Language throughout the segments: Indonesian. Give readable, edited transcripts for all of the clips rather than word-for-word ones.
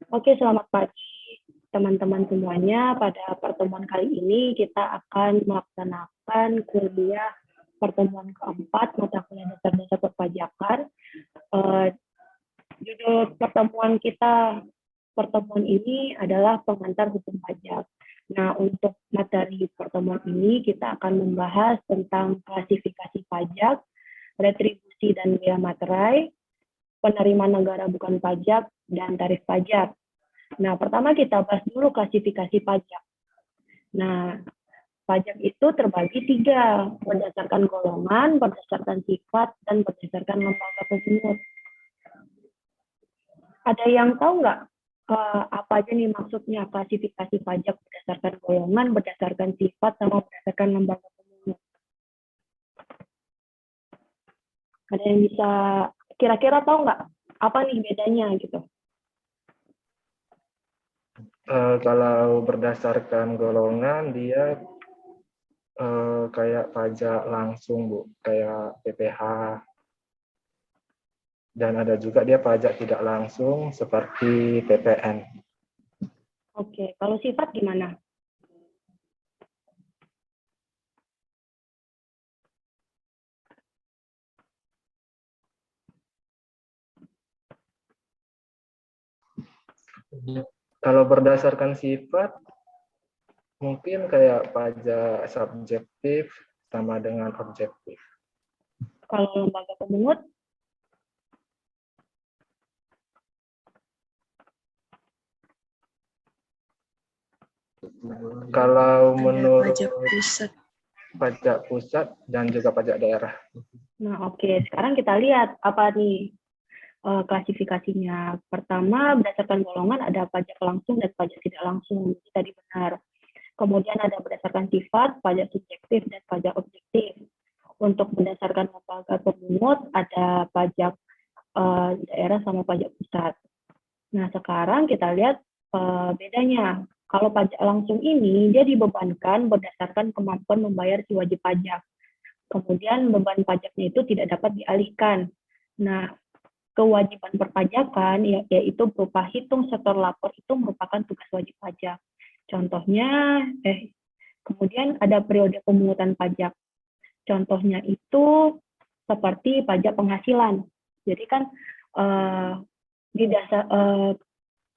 Oke, selamat pagi teman-teman semuanya. Pada pertemuan kali ini kita akan melaksanakan kuliah pertemuan keempat mata kuliah dasar-dasar perpajakan. Judul pertemuan ini adalah pengantar hukum pajak. Nah, untuk materi pertemuan ini kita akan membahas tentang klasifikasi pajak, retribusi dan biaya materai, penerimaan negara bukan pajak, dan tarif pajak. Nah, pertama kita bahas dulu klasifikasi pajak. Nah, pajak itu terbagi 3, berdasarkan golongan, berdasarkan sifat, dan berdasarkan lembaga pemungut. Ada yang tahu nggak apa aja nih maksudnya klasifikasi pajak berdasarkan golongan, berdasarkan sifat, sama berdasarkan lembaga pemungut? Ada yang bisa kira-kira tahu nggak apa nih bedanya gitu? Kalau berdasarkan golongan dia kayak pajak langsung, Bu, kayak PPh. Dan ada juga dia pajak tidak langsung seperti PPN. Oke, kalau sifat gimana? Kalau berdasarkan sifat, mungkin kayak pajak subjektif sama dengan objektif. Kalau lembaga pemungut? Kalau menurut pajak pusat dan juga pajak daerah. Nah, oke. Sekarang kita lihat apa nih klasifikasinya. Pertama, berdasarkan golongan ada pajak langsung dan pajak tidak langsung. Itu tadi benar. Kemudian ada berdasarkan sifat, pajak subjektif, dan pajak objektif. Untuk berdasarkan lembaga pemungut ada pajak daerah sama pajak pusat. Nah, sekarang kita lihat bedanya. Kalau pajak langsung ini, dia dibebankan berdasarkan kemampuan membayar si wajib pajak. Kemudian beban pajaknya itu tidak dapat dialihkan. Nah, kewajiban perpajakan yaitu berupa hitung setor lapor itu merupakan tugas wajib pajak. Contohnya, kemudian ada periode pemungutan pajak. Contohnya itu seperti pajak penghasilan. Jadi kan di dasar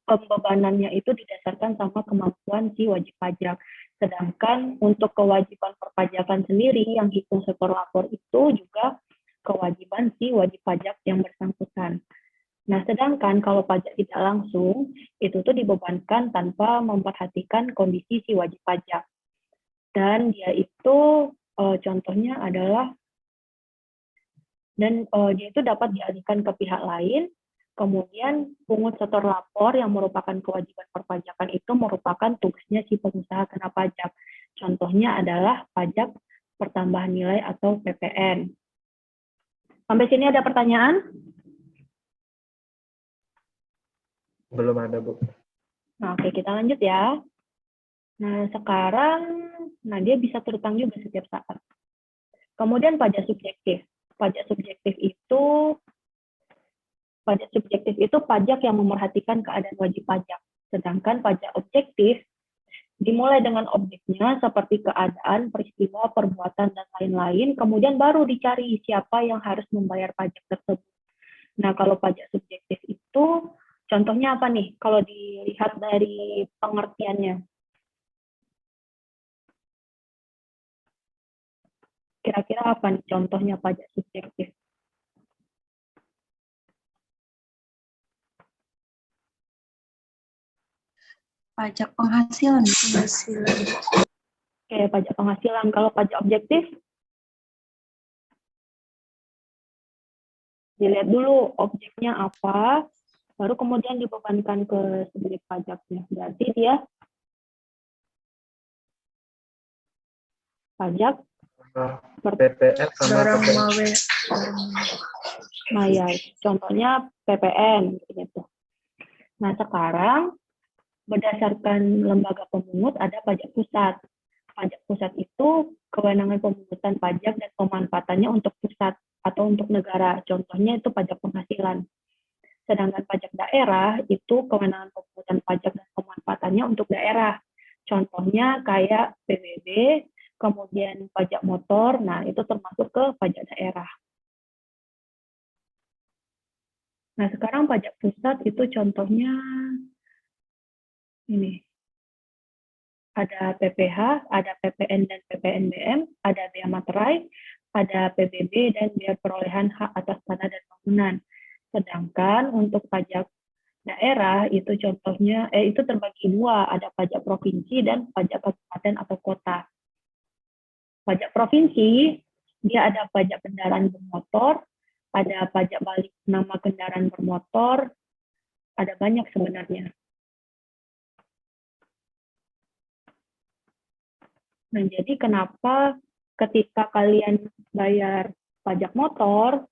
pembebanannya itu didasarkan sama kemampuan si wajib pajak. Sedangkan untuk kewajiban perpajakan sendiri yang hitung setor lapor itu juga kewajiban si wajib pajak yang bersangkutan. Nah, sedangkan kalau pajak tidak langsung, itu tuh dibebankan tanpa memperhatikan kondisi si wajib pajak. Dan dia itu contohnya adalah, dan dia itu dapat dialihkan ke pihak lain. Kemudian pungut setor lapor yang merupakan kewajiban perpajakan itu merupakan tugasnya si pengusaha kena pajak. Contohnya adalah pajak pertambahan nilai atau PPN. Sampai sini ada pertanyaan? Belum ada, Bu. Nah, oke, kita lanjut ya. Nah, sekarang, dia bisa terutang juga setiap saat. Kemudian pajak subjektif. Pajak subjektif itu pajak yang memerhatikan keadaan wajib pajak. Sedangkan pajak objektif dimulai dengan objeknya seperti keadaan, peristiwa, perbuatan, dan lain-lain, kemudian baru dicari siapa yang harus membayar pajak tersebut. Nah, kalau pajak subjektif itu, contohnya apa nih? Kalau dilihat dari pengertiannya. Kira-kira apa nih contohnya pajak subjektif? Pajak penghasilan. Oke, pajak penghasilan. Kalau pajak objektif, dilihat dulu objeknya apa, baru kemudian dibebankan ke subjek pajaknya. Berarti dia pajak PPN sama barang PPN. mawe. Nah ya, contohnya PPN gitu. Nah, sekarang berdasarkan lembaga pemungut ada pajak pusat. Pajak pusat itu kewenangan pemungutan pajak dan pemanfaatannya untuk pusat atau untuk negara. Contohnya itu pajak penghasilan. Sedangkan pajak daerah itu kewenangan pemungutan pajak dan pemanfaatannya untuk daerah. Contohnya kayak PBB, kemudian pajak motor, nah itu termasuk ke pajak daerah. Nah sekarang pajak pusat itu contohnya ini. Ada PPH, ada PPN dan PPNBM, ada bea materai, ada PBB dan biaya perolehan hak atas tanah dan bangunan. Sedangkan untuk pajak daerah itu contohnya itu terbagi dua, ada pajak provinsi dan pajak kabupaten atau kota. Pajak provinsi dia ada pajak kendaraan bermotor, ada pajak balik nama kendaraan bermotor, ada banyak sebenarnya. Nah, jadi kenapa ketika kalian bayar pajak motor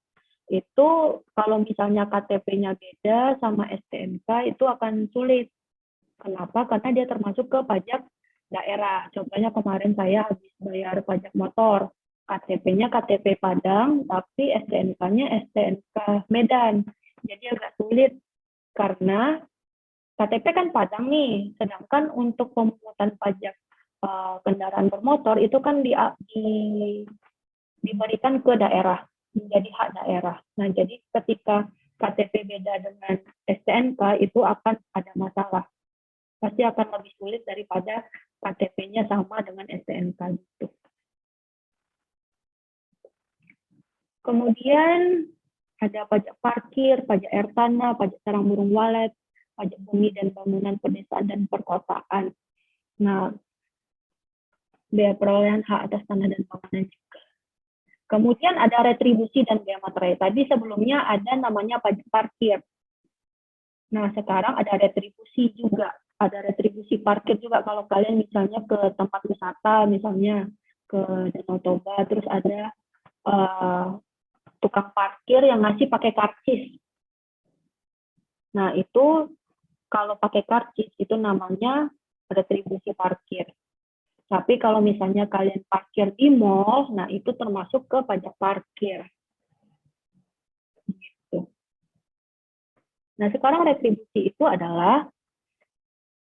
itu kalau misalnya KTP-nya beda sama STNK itu akan sulit. Kenapa? Karena dia termasuk ke pajak daerah. Contohnya kemarin saya habis bayar pajak motor. KTP-nya KTP Padang, tapi STNK-nya STNK Medan. Jadi agak sulit karena KTP kan Padang nih, sedangkan untuk pemungutan pajak kendaraan bermotor itu kan diberikan ke daerah, menjadi hak daerah. Nah, jadi ketika KTP beda dengan STNK itu akan ada masalah. Pasti akan lebih sulit daripada KTP-nya sama dengan STNK gitu. Kemudian ada pajak parkir, pajak air tanah, pajak sarang burung walet, pajak bumi dan bangunan pedesaan dan perkotaan. Nah, biaya perolehan hak atas tanah dan bangunan juga. Kemudian ada retribusi dan bea materai. Tadi sebelumnya ada namanya pajak parkir. Nah, sekarang ada retribusi juga. Ada retribusi parkir juga kalau kalian misalnya ke tempat wisata, misalnya ke Danau Toba, terus ada tukang parkir yang ngasih pakai karcis. Nah, itu kalau pakai karcis itu namanya retribusi parkir. Tapi kalau misalnya kalian parkir di mall, nah itu termasuk ke pajak parkir. Gitu. Nah, sekarang retribusi itu adalah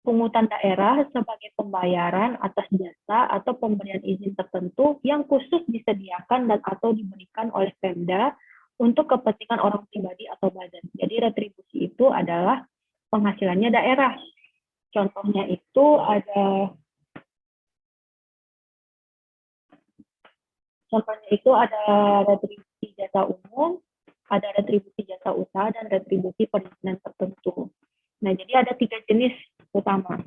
pungutan daerah sebagai pembayaran atas jasa atau pemberian izin tertentu yang khusus disediakan dan atau diberikan oleh Pemda untuk kepentingan orang pribadi atau badan. Jadi retribusi itu adalah penghasilannya daerah. Contohnya itu ada retribusi jasa umum, ada retribusi jasa usaha, dan retribusi perizinan tertentu. Nah, jadi ada 3 jenis utama.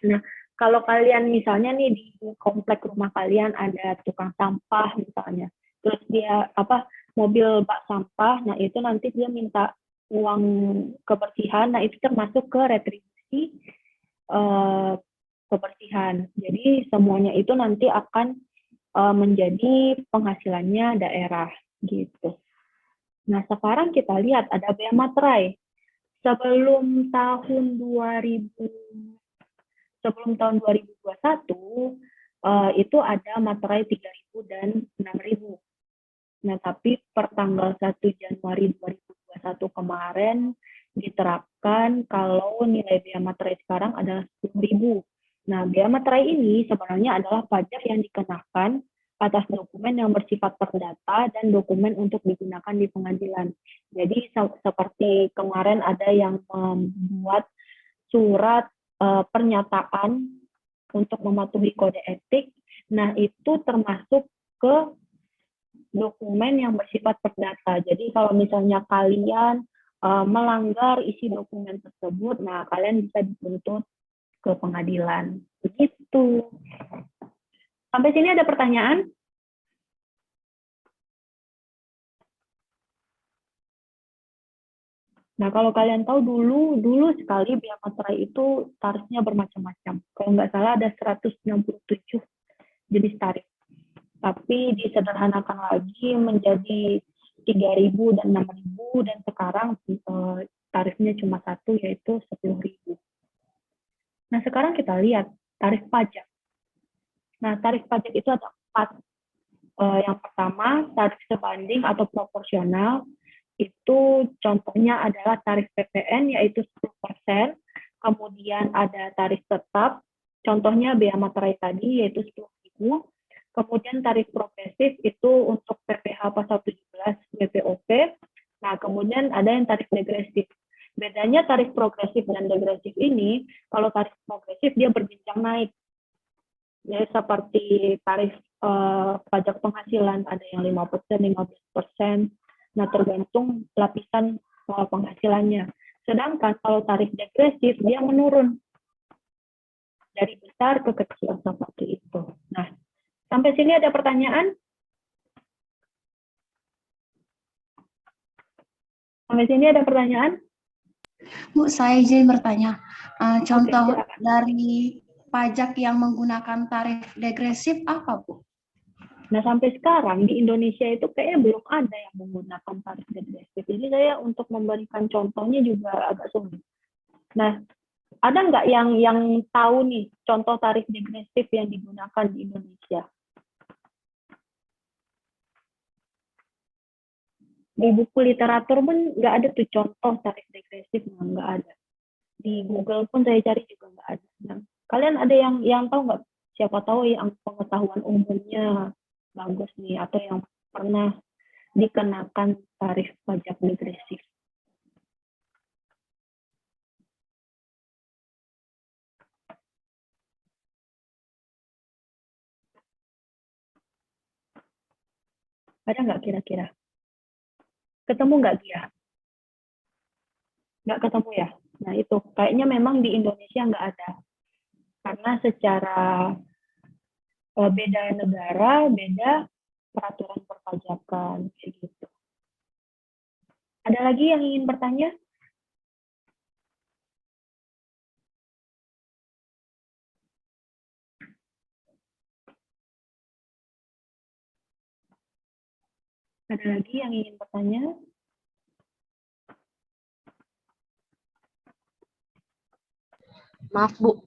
Nah, kalau kalian misalnya nih di komplek rumah kalian ada tukang sampah misalnya, terus dia mobil bak sampah, nah itu nanti dia minta uang kebersihan, nah itu termasuk ke retribusi kebersihan. Jadi semuanya itu nanti akan menjadi penghasilannya daerah gitu. Nah, sekarang kita lihat ada bea materai. Sebelum tahun 2021 itu ada materai 3.000 dan 6.000. Nah, tapi per tanggal 1 Januari 2021 kemarin diterapkan kalau nilai bea materai sekarang adalah 10.000. Nah, bea materai ini sebenarnya adalah pajak yang dikenakan atas dokumen yang bersifat perdata dan dokumen untuk digunakan di pengadilan. Jadi seperti kemarin ada yang membuat surat pernyataan untuk mematuhi kode etik, nah itu termasuk ke dokumen yang bersifat perdata. Jadi kalau misalnya kalian melanggar isi dokumen tersebut, nah kalian bisa dituntut ke pengadilan. Begitu. Sampai sini ada pertanyaan? Nah, kalau kalian tahu dulu sekali bea materai itu tarifnya bermacam-macam. Kalau nggak salah ada 167 jenis tarif. Tapi disederhanakan lagi menjadi 3.000 dan 6.000 dan sekarang tarifnya cuma satu yaitu 10.000. Nah, sekarang kita lihat tarif pajak. Nah, tarif pajak itu ada 4. Yang pertama, tarif sebanding atau proporsional. itu contohnya adalah tarif PPN yaitu 10%, kemudian ada tarif tetap, contohnya bea materai tadi yaitu 10.000, kemudian tarif progresif itu untuk PPh pasal 17 BPOP, nah kemudian ada yang tarif degresif. Bedanya tarif progresif dan degresif ini, kalau tarif progresif dia berjenjang naik, ya seperti tarif pajak penghasilan ada yang 5%, 15%, nah tergantung lapisan penghasilannya. Sedangkan kalau tarif degresif dia menurun dari besar ke kecil seperti itu. Nah, sampai sini ada pertanyaan? Sampai sini ada pertanyaan? Bu, saya izin bertanya. Contoh silakan. dari pajak yang menggunakan tarif degresif apa, Bu? Nah, sampai sekarang di Indonesia itu kayaknya belum ada yang menggunakan tarif degresif. Jadi saya untuk memberikan contohnya juga agak sulit. Nah, ada nggak yang tahu nih contoh tarif degresif yang digunakan di Indonesia? Di buku literatur pun nggak ada tuh contoh tarif degresif, nggak ada. Di Google pun saya cari juga nggak ada. Nah, kalian ada yang tahu nggak? Siapa tahu yang pengetahuan umumnya bagus nih, atau yang pernah dikenakan tarif pajak degresif. Ada nggak kira-kira? Ketemu nggak dia? Nggak ketemu ya? Nah itu, kayaknya memang di Indonesia nggak ada. Karena secara beda negara, beda peraturan perpajakan, kayak gitu. Ada lagi yang ingin bertanya? Ada lagi yang ingin bertanya? Maaf Bu,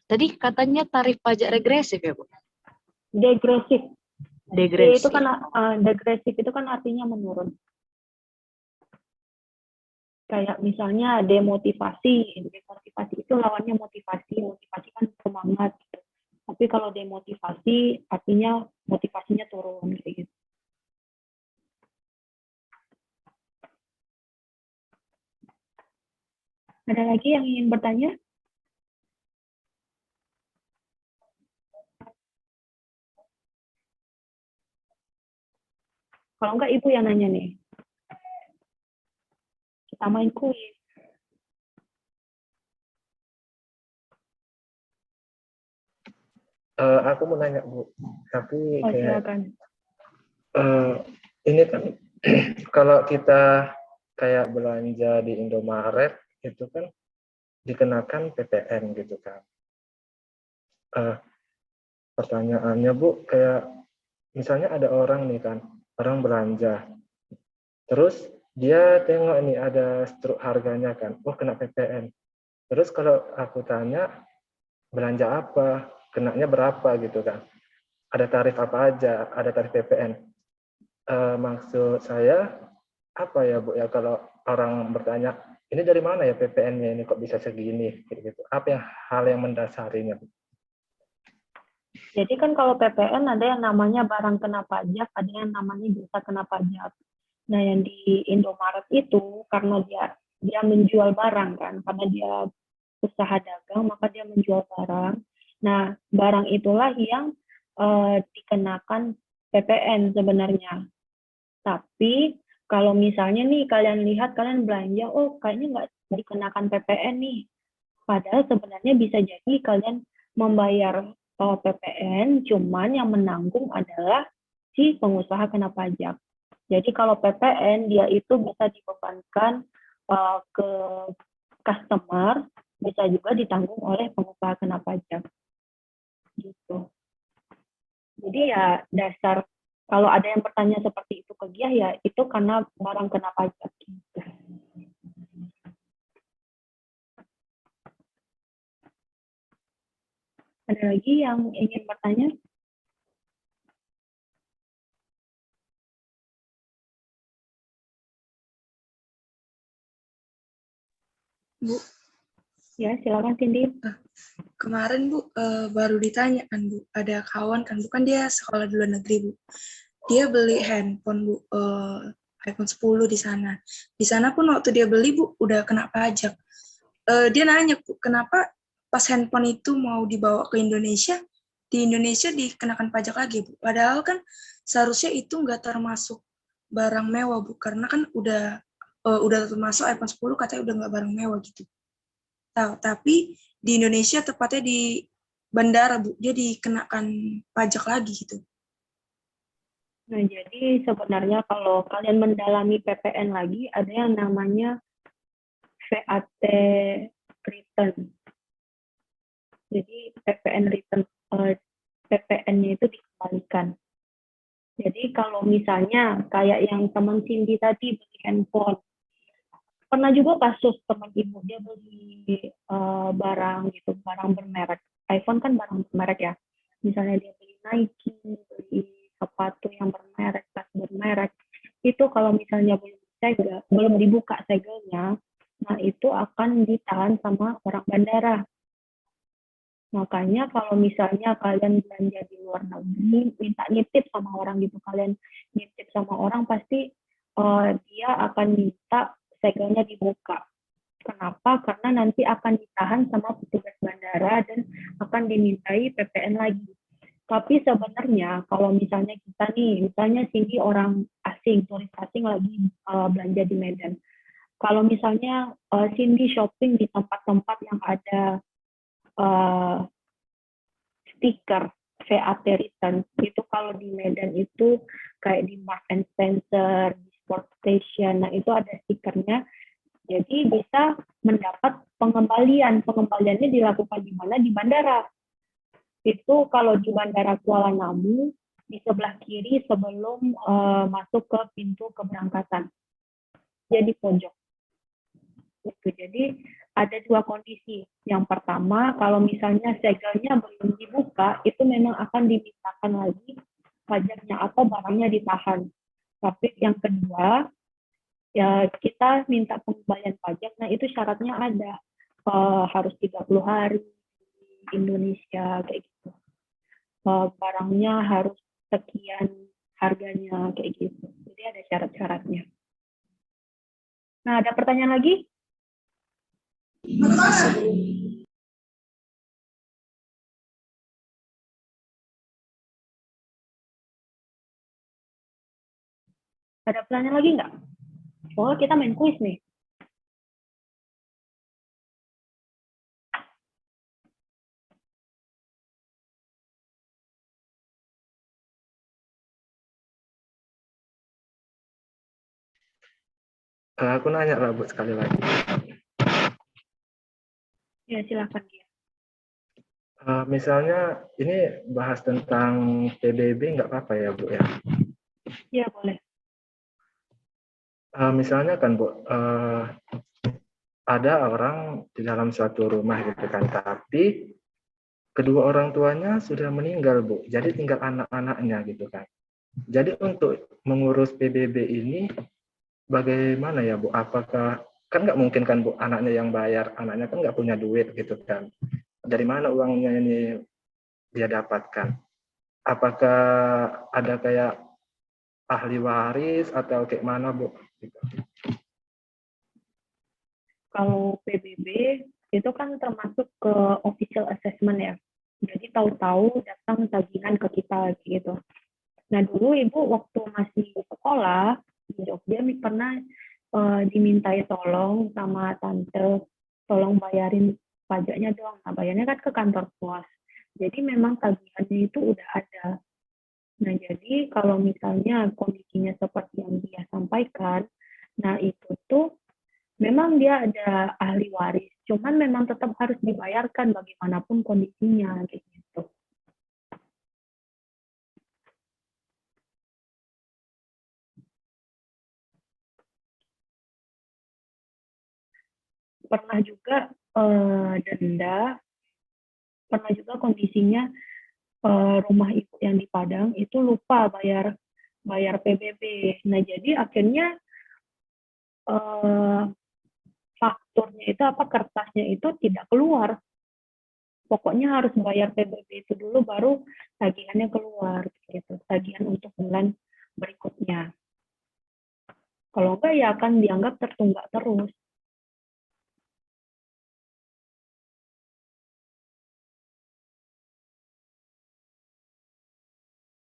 tadi katanya tarif pajak regresif ya Bu? Degresif. Degresif. Itu kan degresif itu kan artinya menurun. Kayak misalnya demotivasi. Demotivasi itu lawannya motivasi. Motivasi kan semangat. Gitu. Tapi kalau demotivasi artinya motivasinya turun gitu. Ada lagi yang ingin bertanya? Kalau enggak, Ibu yang nanya nih. Kita main kuis. Aku mau nanya, Bu. Tapi kayak Silakan. ini kan kalau kita kayak belanja di Indomaret itu kan dikenakan PPN gitu kan. Pertanyaannya Bu, kayak misalnya ada orang nih kan, orang belanja, terus dia tengok nih ada struk harganya kan, oh kena PPN. Terus kalau aku tanya belanja apa, kenanya berapa gitu kan, ada tarif apa aja, ada tarif PPN. Maksud saya apa ya Bu ya, kalau orang bertanya ini dari mana ya PPN-nya ini kok bisa segini gitu, apa ya hal yang mendasarinya Bu? Jadi kan kalau PPN ada yang namanya barang kena pajak, ada yang namanya jasa kena pajak. Nah, yang di Indomaret itu karena dia menjual barang kan, karena dia usaha dagang maka dia menjual barang. Nah, barang itulah yang dikenakan PPN sebenarnya. Tapi kalau misalnya nih kalian lihat, kalian belanja, oh kayaknya nggak dikenakan PPN nih. Padahal sebenarnya bisa jadi kalian membayar PPN, cuman yang menanggung adalah si pengusaha kena pajak. Jadi kalau PPN dia itu bisa dibebankan ke customer, bisa juga ditanggung oleh pengusaha kena pajak. Gitu. Jadi ya dasar kalau ada yang bertanya seperti itu ke dia ya itu karena barang kena pajak. Gitu. Ada lagi yang ingin bertanya? Bu. Ya, silakan Cindy. Kemarin Bu baru ditanya kan Bu, ada kawan kan, bukan dia sekolah di luar negeri Bu. Dia beli handphone Bu, iPhone 10 di sana. Di sana pun waktu dia beli Bu udah kena pajak. Dia nanya Bu, kenapa pas handphone itu mau dibawa ke Indonesia, di Indonesia dikenakan pajak lagi Bu. Padahal kan seharusnya itu nggak termasuk barang mewah Bu, karena kan udah termasuk iPhone 10 katanya udah nggak barang mewah gitu. Tapi di Indonesia tepatnya di bandara Bu, dia dikenakan pajak lagi gitu. Nah, jadi sebenarnya kalau kalian mendalami PPN lagi, ada yang namanya VAT return. Jadi PPN return, PPN-nya itu dikembalikan. Jadi kalau misalnya kayak yang teman Cindy tadi beli handphone, pernah juga kasus teman ibu dia beli barang gitu, barang bermerek. iPhone kan barang bermerek ya. Misalnya dia beli Nike, beli sepatu yang bermerek, tas bermerek. Itu kalau misalnya belum dibuka segelnya, nah itu akan ditahan sama orang bandara. Makanya kalau misalnya kalian belanja di luar negeri, minta nitip sama orang gitu, kalian nitip sama orang pasti dia akan minta segelnya dibuka. Kenapa? Karena nanti akan ditahan sama petugas bandara dan akan dimintai PPN lagi. Tapi sebenarnya kalau misalnya kita nih, misalnya Cindy orang asing, turis asing lagi belanja di Medan. Kalau misalnya Cindy shopping di tempat-tempat yang ada stiker VAT return, itu kalau di Medan itu kayak di Marks and Spencer, di Sport Station, nah itu ada stikernya. Jadi bisa mendapat pengembalian. Pengembaliannya dilakukan di mana? Di bandara. Itu kalau di Bandara Kuala Namu, di sebelah kiri sebelum masuk ke pintu keberangkatan. Jadi pojok. Gitu. Jadi ada dua kondisi. Yang pertama, kalau misalnya segelnya belum dibuka, itu memang akan dimintakan lagi pajaknya atau barangnya ditahan. Tapi yang kedua, ya kita minta pengembalian pajak, nah itu syaratnya ada. Harus 30 hari di Indonesia, kayak gitu. Barangnya harus sekian harganya, kayak gitu. Jadi ada syarat-syaratnya. Nah, ada pertanyaan lagi? Ada pertanyaan lagi nggak? Oh, kita main kuis nih. Aku nanya lah Bu sekali lagi. Ya, silakan dia. Misalnya ini bahas tentang PBB nggak apa-apa ya Bu ya? Ya, boleh. Misalnya kan Bu, ada orang di dalam suatu rumah gitu kan, tapi kedua orang tuanya sudah meninggal Bu, jadi tinggal anak-anaknya gitu kan. Jadi untuk mengurus PBB ini bagaimana ya Bu? Apakah kan nggak mungkin kan Bu anaknya yang bayar, anaknya kan nggak punya duit gitu kan. Dari mana uangnya ini dia dapatkan? Apakah ada kayak ahli waris atau kayak mana Bu? Gitu. Kalau PBB itu kan termasuk ke official assessment ya. Jadi tahu-tahu datang tagihan ke kita gitu. Nah dulu ibu waktu masih sekolah di Jogja pernah dimintai tolong sama tante, tolong bayarin pajaknya dong. Nah bayarnya kan ke kantor pos. Jadi memang tagihannya itu udah ada. Nah jadi kalau misalnya kondisinya seperti yang dia sampaikan, nah itu tuh memang dia ada ahli waris, cuman memang tetap harus dibayarkan bagaimanapun kondisinya gitu. Pernah juga denda, pernah juga kondisinya rumah ibu yang di Padang itu lupa bayar PBB. Nah jadi akhirnya fakturnya itu apa, kertasnya itu tidak keluar. Pokoknya harus bayar PBB itu dulu baru tagihannya keluar gitu. Tagihan untuk bulan berikutnya. Kalau enggak ya akan dianggap tertunggak terus.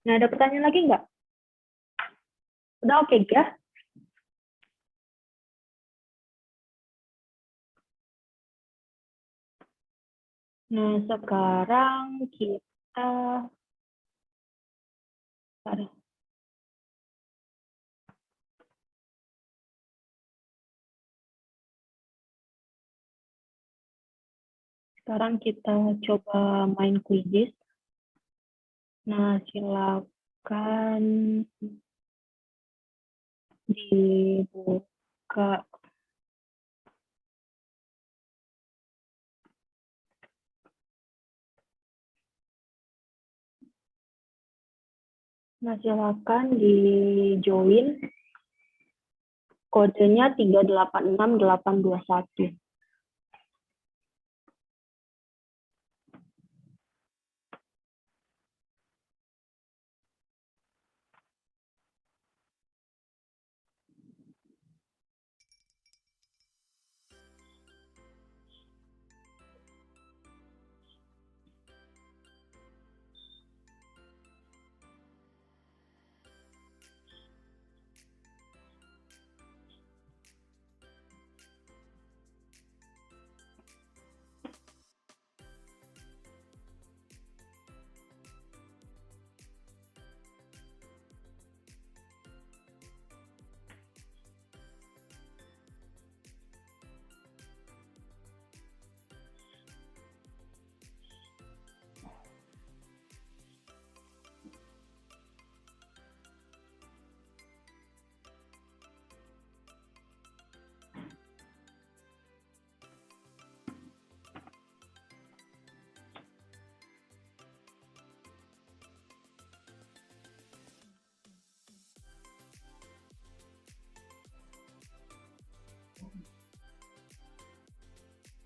Nah, ada pertanyaan lagi nggak? Udah oke ya? Nah, sekarang kita coba main quiz. Nah, silakan dibuka. Nah, silakan di join. Kodenya 386821.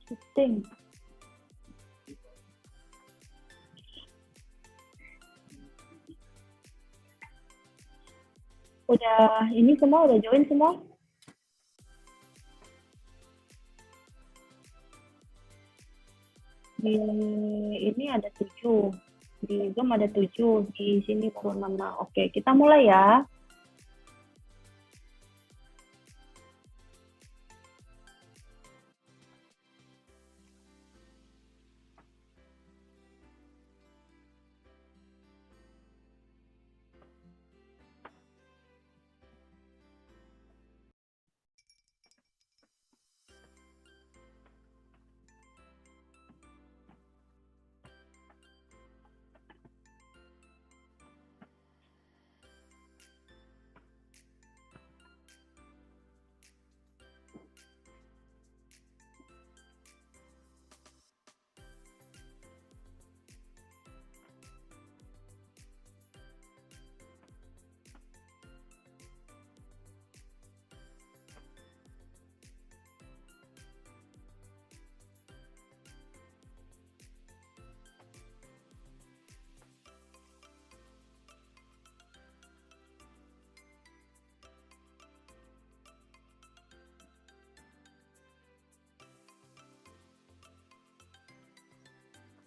Syuting. Udah ini semua, udah join semua? Di ini ada 7. Di Zoom ada 7. Di sini baru 6. Nah, oke, kita mulai ya.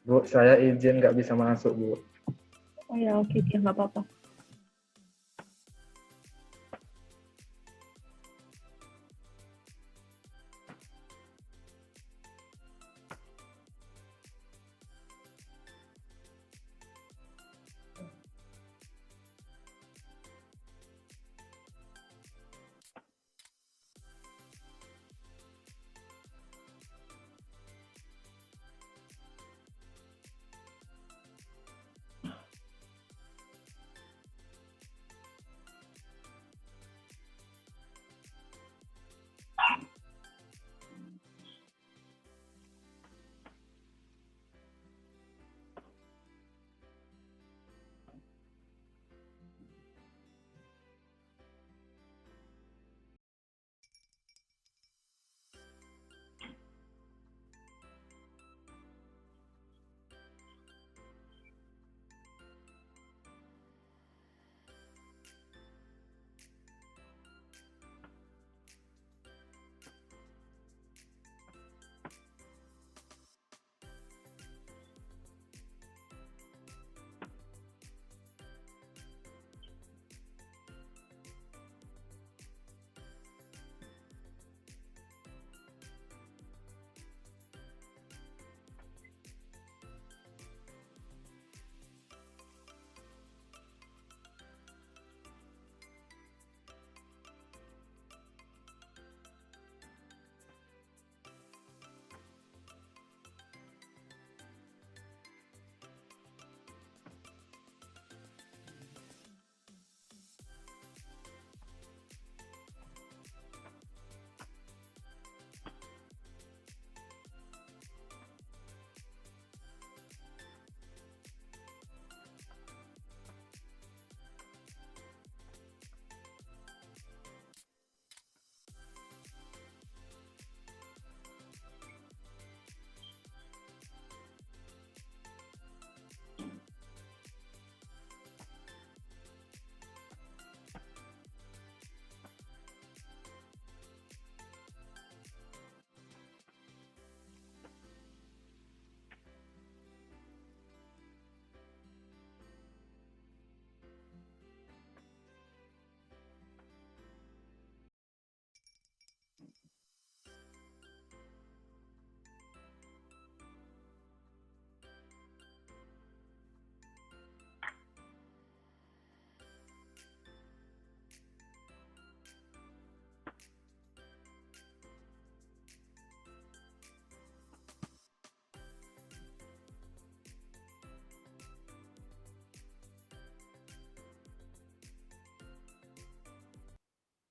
Bu, saya izin nggak bisa masuk, Bu. Oh ya, oke, ya nggak apa-apa.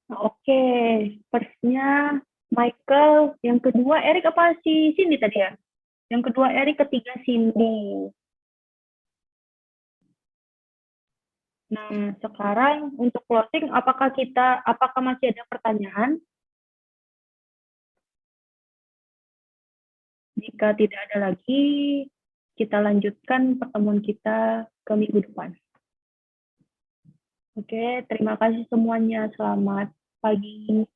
Oke, first-nya Michael, yang kedua Erik apa si Cindy tadi ya? Yang kedua Erik, ketiga Cindy. Nah, sekarang untuk closing, apakah masih ada pertanyaan? Jika tidak ada lagi, kita lanjutkan pertemuan kita ke minggu depan. Oke, terima kasih semuanya. Selamat pagi.